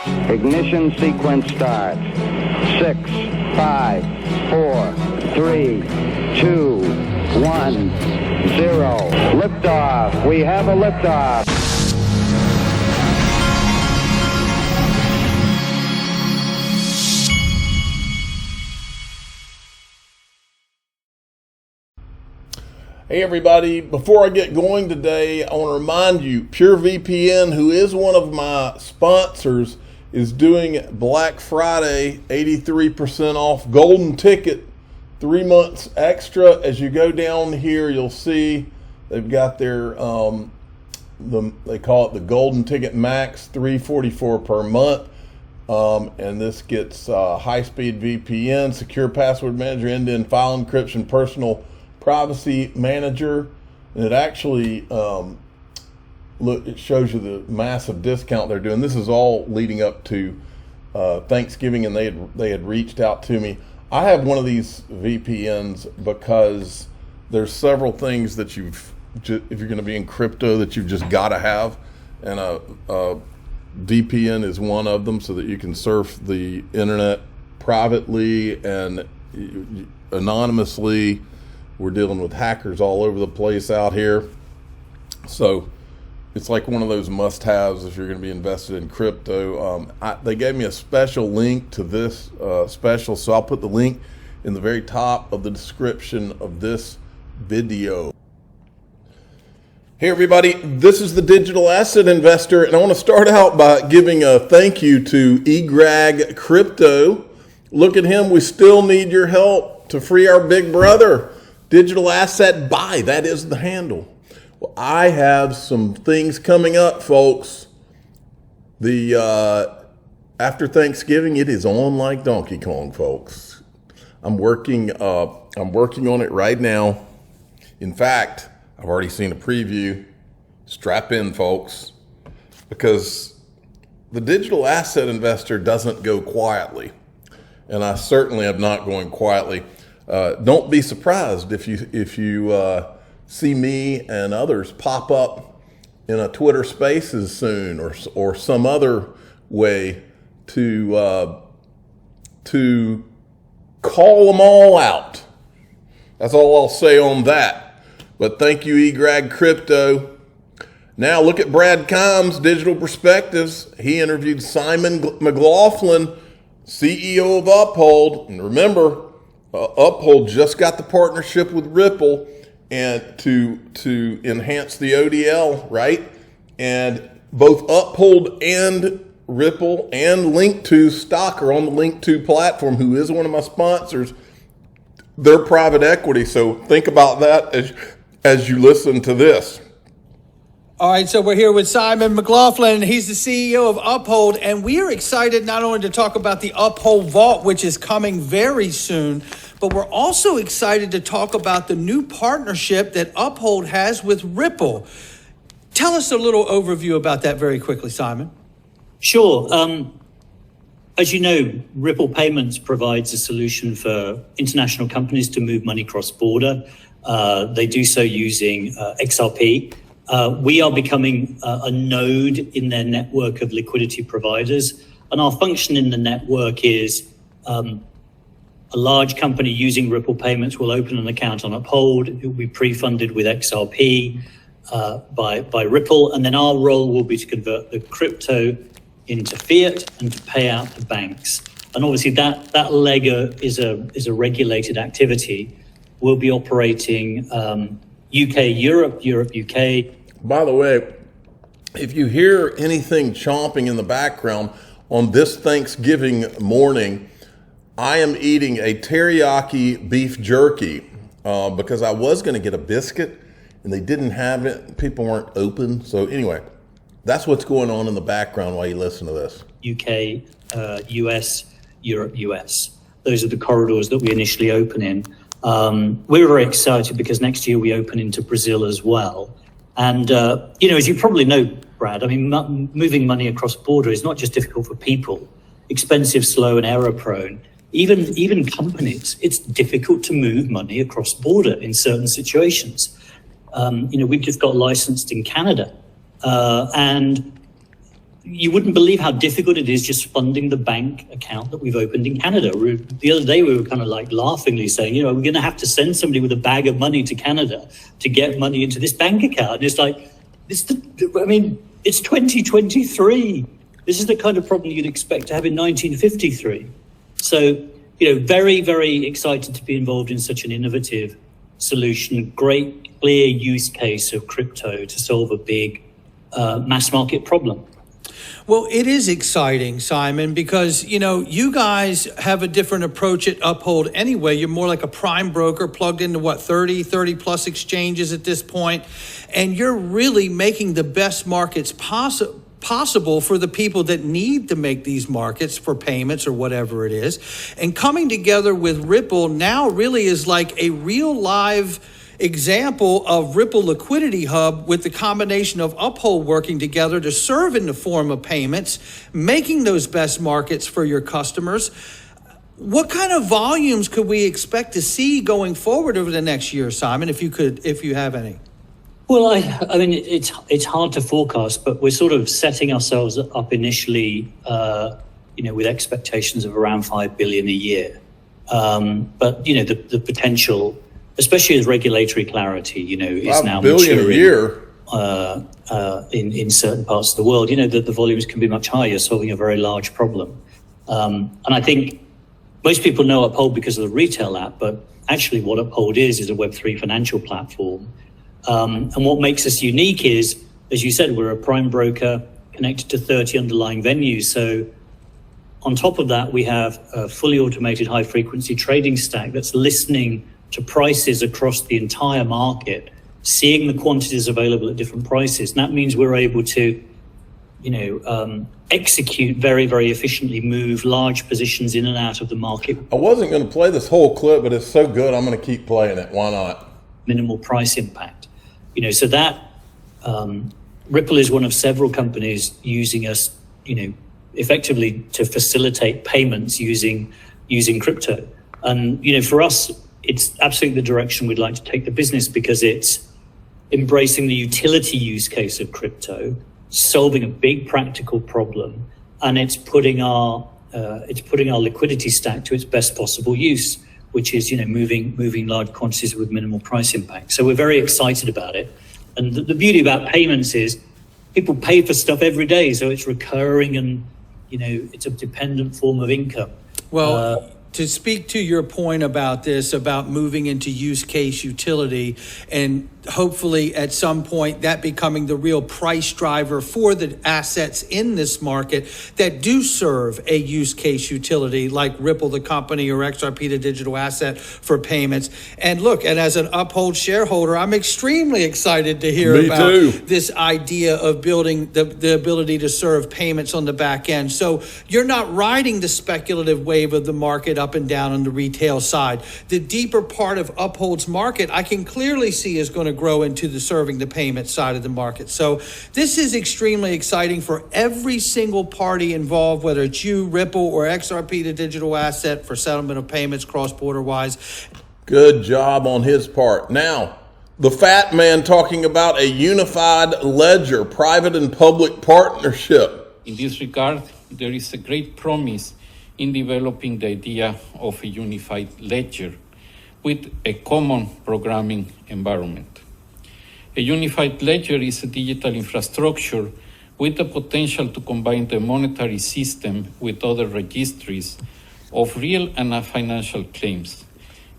Ignition sequence starts. 6, 5, 4, 3, 2, 1, 0. Liftoff. We have a liftoff. Hey everybody, before I get going today, I want to remind you, PureVPN, who is one of my sponsors, is doing Black Friday 83% off golden ticket, 3 months extra. As you go down here, you'll see they've got their, they call it the golden ticket max, $344 per month. And this gets high-speed VPN, secure password manager, end-to-end file encryption, personal privacy manager, and it actually look, it shows you the massive discount they're doing. This is all leading up to Thanksgiving, and they had reached out to me. I have one of these VPNs because there's several things that if you're going to be in crypto, that you've just got to have, and a VPN is one of them, so that you can surf the internet privately and anonymously. We're dealing with hackers all over the place out here. So it's like one of those must-haves if you're going to be invested in crypto. They gave me a special link to this special, so I'll put the link in the very top of the description of this video. Hey everybody, this is the Digital Asset Investor, and I want to start out by giving a thank you to eGrag Crypto. Look at him, we still need your help to free our big brother. Digital Asset Buy, that is the handle. Well, I have some things coming up, folks. After Thanksgiving, it is on like Donkey Kong, folks. I'm working on it right now. In fact, I've already seen a preview. Strap in, folks, because the Digital Asset Investor doesn't go quietly, and I certainly am not going quietly. Don't be surprised if you see me and others pop up in a Twitter Spaces soon, or some other way to call them all out. That's all I'll say on that. But thank you, eGrag Crypto. Now look at Brad Combs, Digital Perspectives. He interviewed Simon McLaughlin, CEO of Uphold, and remember, Uphold just got the partnership with Ripple and to enhance the ODL, right? And both Uphold and Ripple and Link2 stock are on the Link2 platform, who is one of my sponsors. They're private equity, so think about that as you listen to this. All right, so we're here with Simon McLaughlin. He's the CEO of Uphold, and we are excited not only to talk about the Uphold Vault, which is coming very soon, but we're also excited to talk about the new partnership that Uphold has with Ripple. Tell us a little overview about that very quickly, Simon. Sure. As you know, Ripple Payments provides a solution for international companies to move money cross-border. They do so using XRP. We are becoming a node in their network of liquidity providers. And our function in the network is a large company using Ripple Payments will open an account on Uphold. It will be pre-funded with XRP by Ripple. And then our role will be to convert the crypto into fiat and to pay out the banks. And obviously that leg is a regulated activity. We'll be operating UK, Europe, UK. By the way, if you hear anything chomping in the background on this Thanksgiving morning, I am eating a teriyaki beef jerky because I was going to get a biscuit and they didn't have it. People weren't open. So anyway, that's what's going on in the background while you listen to this. UK, US, Europe, US. Those are the corridors that we initially open in. We're very excited because next year we open into Brazil as well. And, as you probably know, Brad, I mean, moving money across border is not just difficult for people, expensive, slow, and error prone. Even companies, it's difficult to move money across border in certain situations. We've just got licensed in Canada. And you wouldn't believe how difficult it is just funding the bank account that we've opened in Canada. The other day, we were kind of like laughingly saying, we're going to have to send somebody with a bag of money to Canada to get money into this bank account. And it's like, it's 2023. This is the kind of problem you'd expect to have in 1953. So, very, very excited to be involved in such an innovative solution, great, clear use case of crypto to solve a big mass market problem. Well, it is exciting, Simon, because, you guys have a different approach at Uphold anyway. You're more like a prime broker plugged into 30 plus exchanges at this point. And you're really making the best markets possible for the people that need to make these markets for payments or whatever it is. And coming together with Ripple now really is like a real live example of Ripple Liquidity Hub with the combination of Uphold working together to serve in the form of payments, making those best markets for your customers. What kind of volumes could we expect to see going forward over the next year, Simon, if you have any? Well, I mean, it's hard to forecast, but we're sort of setting ourselves up initially, with expectations of around 5 billion a year. But the potential, especially as regulatory clarity, is now maturing. $5 billion a year in certain parts of the world. That the volumes can be much higher, solving a very large problem. And I think most people know Uphold because of the retail app, but actually what Uphold is a Web3 financial platform. And what makes us unique is, as you said, we're a prime broker connected to 30 underlying venues. So on top of that, we have a fully automated high frequency trading stack that's listening to prices across the entire market, seeing the quantities available at different prices. And that means we're able to, execute very, very efficiently, move large positions in and out of the market. I wasn't going to play this whole clip, but it's so good, I'm going to keep playing it. Why not? Minimal price impact. So that Ripple is one of several companies using us, effectively to facilitate payments using crypto. And, for us, it's absolutely the direction we'd like to take the business because it's embracing the utility use case of crypto, solving a big practical problem, and it's putting our liquidity stack to its best possible use, which is moving large quantities with minimal price impact. So we're very excited about it. And the beauty about payments is people pay for stuff every day, so it's recurring and it's a dependent form of income. Well, to speak to your point about this, about moving into use case utility, and hopefully at some point that becoming the real price driver for the assets in this market that do serve a use case utility like Ripple, the company, or XRP, the digital asset for payments. And look, and as an Uphold shareholder, I'm extremely excited to hear this idea of building the ability to serve payments on the back end. So you're not riding the speculative wave of the market up and down on the retail side. The deeper part of Uphold's market, I can clearly see is going to grow into the serving the payment side of the market. So this is extremely exciting for every single party involved, whether it's you, Ripple, or XRP, the digital asset for settlement of payments cross-border wise. Good job on his part. Now, the fat man talking about a unified ledger, private and public partnership. In this regard, there is a great promise in developing the idea of a unified ledger with a common programming environment. A unified ledger is a digital infrastructure with the potential to combine the monetary system with other registries of real and financial claims.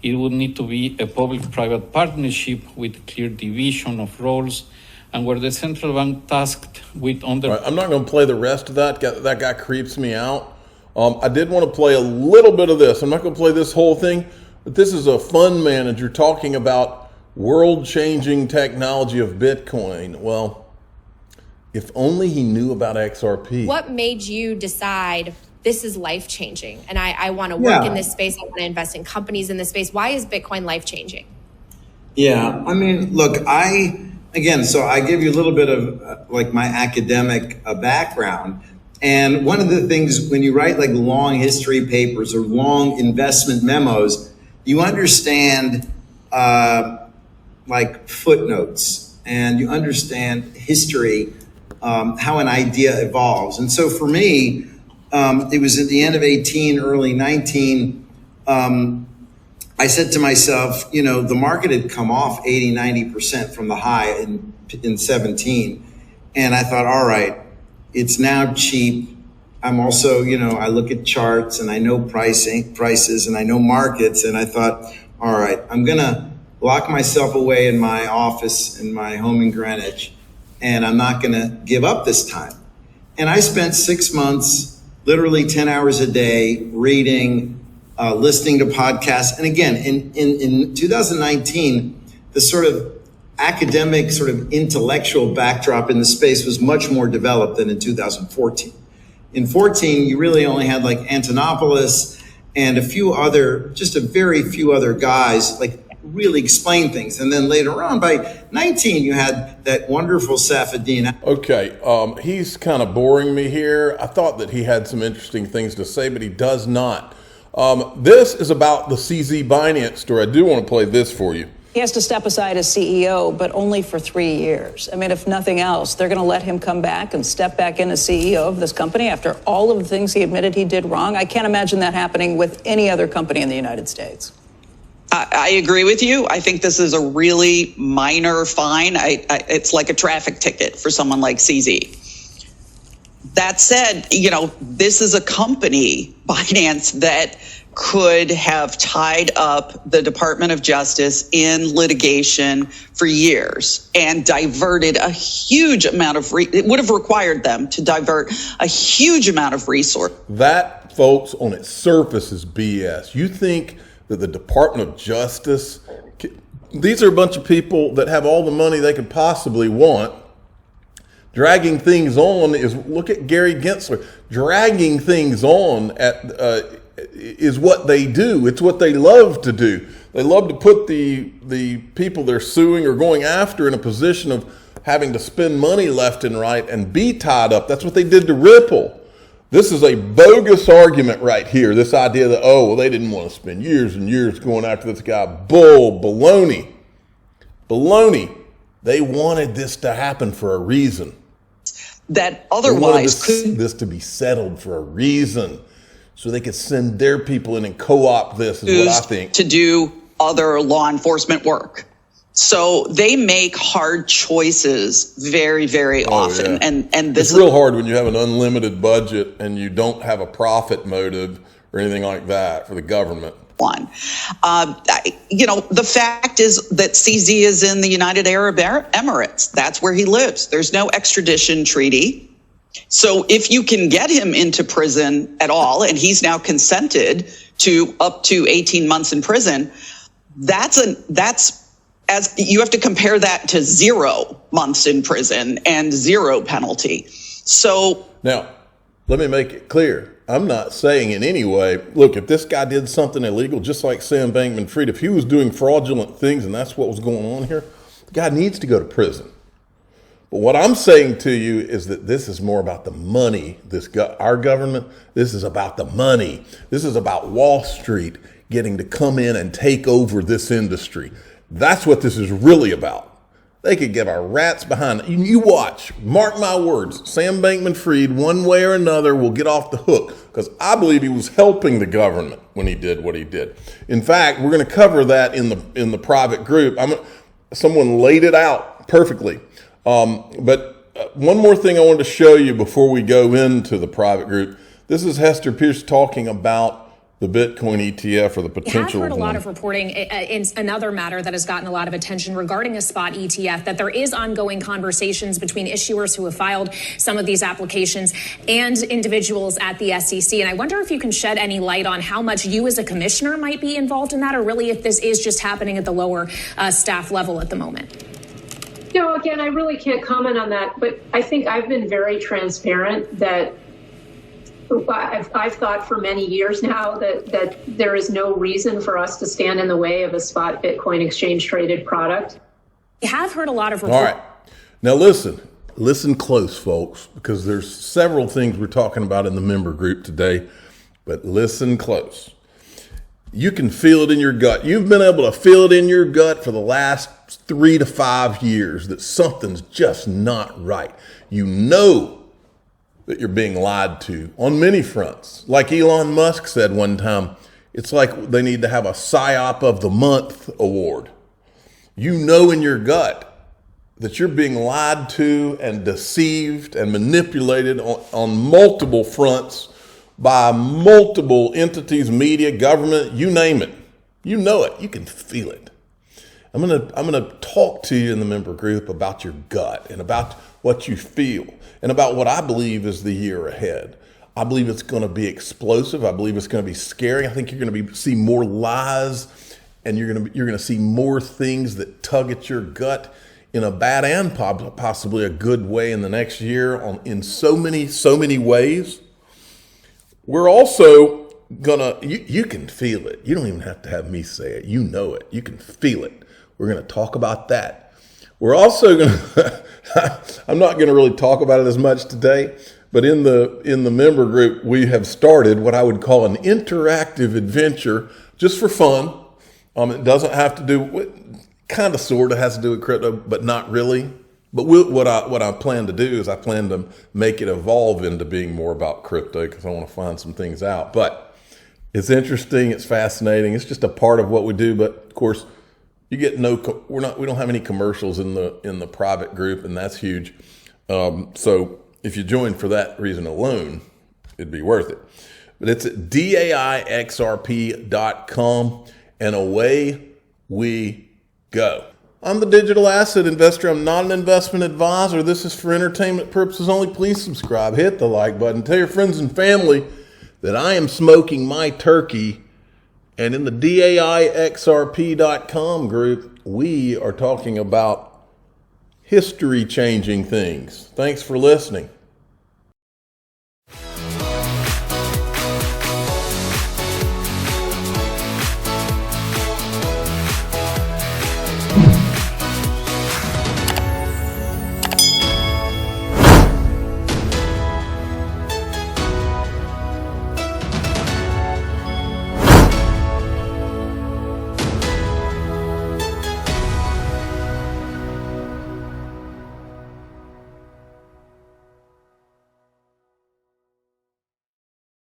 It would need to be a public-private partnership with clear division of roles and where the central bank tasked with Right, I'm not going to play the rest of that. That guy creeps me out. I did want to play a little bit of this. I'm not going to play this whole thing, but this is a fund manager talking about world-changing technology of Bitcoin. Well, if only he knew about XRP. What made you decide this is life-changing and I want to work in this space, I want to invest in companies in this space? Why is Bitcoin life-changing? Yeah, I mean, look, so I give you a little bit of my academic background. And one of the things when you write long history papers or long investment memos, you understand footnotes and you understand history how an idea evolves. And so for me, it was at the end of 18, early 19, I said to myself, you know, the market had come off 80, 90% from the high in 17. And I thought, all right, it's now cheap. I'm also, you know, I look at charts and I know prices and I know markets. And I thought, all right, I'm going to lock myself away in my office in my home in Greenwich, and I'm not going to give up this time. And I spent 6 months, literally 10 hours a day, reading, listening to podcasts. And again, in 2019, the sort of academic, sort of intellectual backdrop in the space was much more developed than in 2014. In 14, you really only had like Antonopoulos and a few other, just a very few other guys, like really explain things. And then later on, by 19, you had that wonderful Safadine. Okay, he's kind of boring me here. I thought that he had some interesting things to say, but he does not. This is about the CZ Binance story. I do want to play this for you. He has to step aside as CEO, but only for 3 years. I mean, if nothing else, they're going to let him come back and step back in as CEO of this company after all of the things he admitted he did wrong. I can't imagine that happening with any other company in the United States. I agree with you. I think this is a really minor fine. It's like a traffic ticket for someone like CZ. That said, you know, this is a company, Binance, that could have tied up the Department of Justice in litigation for years and diverted a huge amount of, it would have required them to divert a huge amount of resources. That, folks, on its surface is BS. You think that the Department of Justice, these are a bunch of people that have all the money they could possibly want. Dragging things on is, look at Gary Gensler, dragging things on is what they do. It's what they love to do. They love to put the people they're suing or going after in a position of having to spend money left and right and be tied up. That's what they did to Ripple. This is a bogus argument right here. This idea that, oh, well, they didn't want to spend years and years going after this guy. Baloney. They wanted this to happen for a reason. That otherwise could this to be settled for a reason, so they could send their people in and co-opt this, is what I think. To do other law enforcement work. So they make hard choices very, very often. Yeah. And this it's real hard when you have an unlimited budget and you don't have a profit motive or anything like that for the government. You know, the fact is that CZ is in the United Arab Emirates. That's where he lives. There's no extradition treaty. So if you can get him into prison at all, and he's now consented to up to 18 months in prison, that's as you have to compare that to 0 months in prison and 0 penalty. So now, let me make it clear. I'm not saying in any way, look, if this guy did something illegal, just like Sam Bankman-Fried, if he was doing fraudulent things and that's what was going on here, the guy needs to go to prison. But what I'm saying to you is that this is more about the money. Our government, this is about the money. This is about Wall Street getting to come in and take over this industry. That's what this is really about. They could give our rats behind it. You watch, mark my words, Sam Bankman-Fried, one way or another, will get off the hook, because I believe he was helping the government when he did what he did. In fact, we're going to cover that in the private group. Someone laid it out perfectly. But one more thing I wanted to show you before we go into the private group. This is Hester Pierce talking about the Bitcoin ETF or the potential. I have heard a lot of reporting in another matter that has gotten a lot of attention regarding a spot ETF, that there is ongoing conversations between issuers who have filed some of these applications and individuals at the SEC. And I wonder if you can shed any light on how much you as a commissioner might be involved in that, or really if this is just happening at the lower staff level at the moment. No, again, I really can't comment on that, but I think I've been very transparent that I've thought for many years now that there is no reason for us to stand in the way of a spot Bitcoin exchange traded product. I have heard a lot of reports. All right. Now listen close, folks, because there's several things we're talking about in the member group today, but listen close. You can feel it in your gut. You've been able to feel it in your gut for the last 3 to 5 years that something's just not right. You know that you're being lied to on many fronts. Like Elon Musk said one time, it's like they need to have a PSYOP of the Month award. You know in your gut that you're being lied to and deceived and manipulated on multiple fronts by multiple entities, media, government, you name it. You know it. You can feel it. I'm gonna talk to you in the member group about your gut and about what you feel and about what I believe is the year ahead. I believe it's going to be explosive. I believe it's going to be scary. I think you're going to see more lies, and you're going to see more things that tug at your gut in a bad and possibly a good way in the next year in so many ways. We're also gonna, you can feel it. You don't even have to have me say it. You know it. You can feel it. We're gonna talk about that. We're also gonna, I'm not gonna really talk about it as much today, but in the member group, we have started what I would call an interactive adventure just for fun. It doesn't have to do with, kind of sort of has to do with crypto, but not really. But what I plan to do is I plan to make it evolve into being more about crypto because I want to find some things out. But it's interesting, it's fascinating, it's just a part of what we do. But of course, you get we don't have any commercials in the private group, and that's huge. So if you join for that reason alone, it'd be worth it. But it's at DAIXRP.com, and away we go. I'm the digital asset investor. I'm not an investment advisor. This is for entertainment purposes only. Please subscribe, hit the like button, tell your friends and family that I am smoking my turkey. And in the DAIXRP.com group, we are talking about history changing things. Thanks for listening.